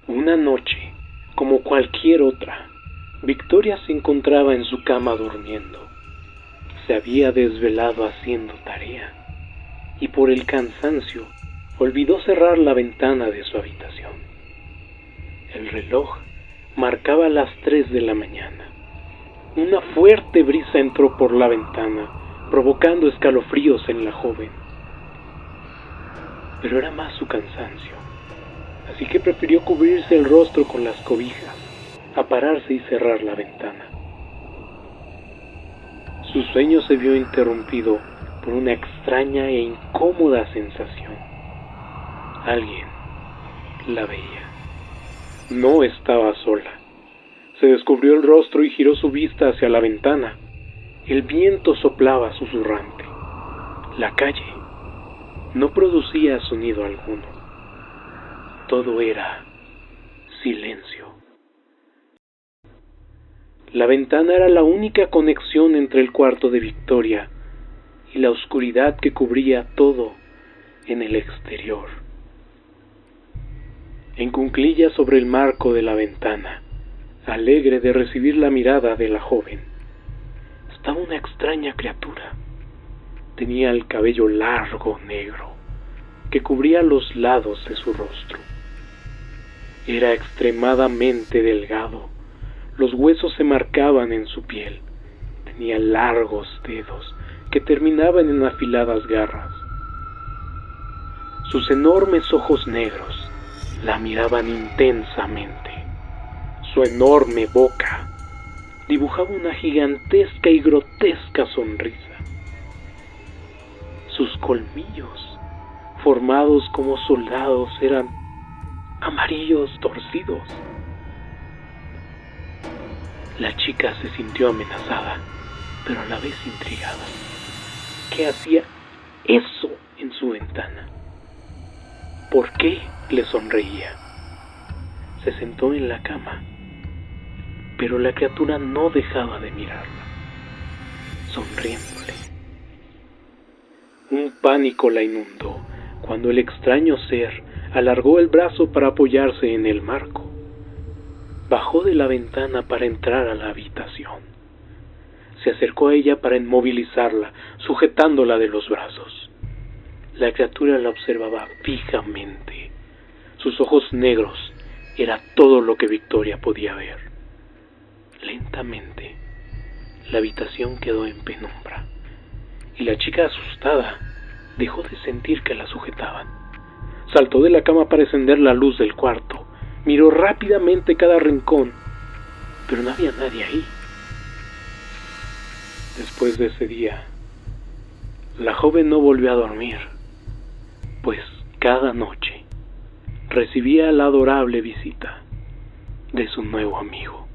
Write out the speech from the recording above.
Una noche, como cualquier otra, Victoria se encontraba en su cama durmiendo. Se había desvelado haciendo tarea y por el cansancio olvidó cerrar la ventana de su habitación. El reloj marcaba las 3 de la mañana. Una fuerte brisa entró por la ventana, provocando escalofríos en la joven. Pero era más su cansancio, así que prefirió cubrirse el rostro con las cobijas, a pararse y cerrar la ventana. Su sueño se vio interrumpido por una extraña e incómoda sensación. Alguien la veía. No estaba sola. Se descubrió el rostro y giró su vista hacia la ventana. El viento soplaba susurrante. La calle no producía sonido alguno. Todo era silencio. La ventana era la única conexión entre el cuarto de Victoria y la oscuridad que cubría todo en el exterior. En cuclillas sobre el marco de la ventana, alegre de recibir la mirada de la joven, estaba una extraña criatura. Tenía el cabello largo negro que cubría los lados de su rostro. Era extremadamente delgado. Los huesos se marcaban en su piel. Tenía largos dedos que terminaban en afiladas garras. Sus enormes ojos negros la miraban intensamente. Su enorme boca dibujaba una gigantesca y grotesca sonrisa. Sus colmillos, formados como soldados, eran amarillos torcidos. La chica se sintió amenazada, pero a la vez intrigada. ¿Qué hacía eso en su ventana? ¿Por qué le sonreía? Se sentó en la cama, pero la criatura no dejaba de mirarla, sonriéndole. Un pánico la inundó cuando el extraño ser alargó el brazo para apoyarse en el marco. Bajó de la ventana para entrar a la habitación. Se acercó a ella para inmovilizarla, sujetándola de los brazos. La criatura la observaba fijamente. Sus ojos negros era todo lo que Victoria podía ver. Lentamente, la habitación quedó en penumbra, y la chica, asustada, dejó de sentir que la sujetaban. Saltó de la cama para encender la luz del cuarto. Miró rápidamente cada rincón, pero no había nadie ahí. Después de ese día, la joven no volvió a dormir, pues cada noche recibía la adorable visita de su nuevo amigo.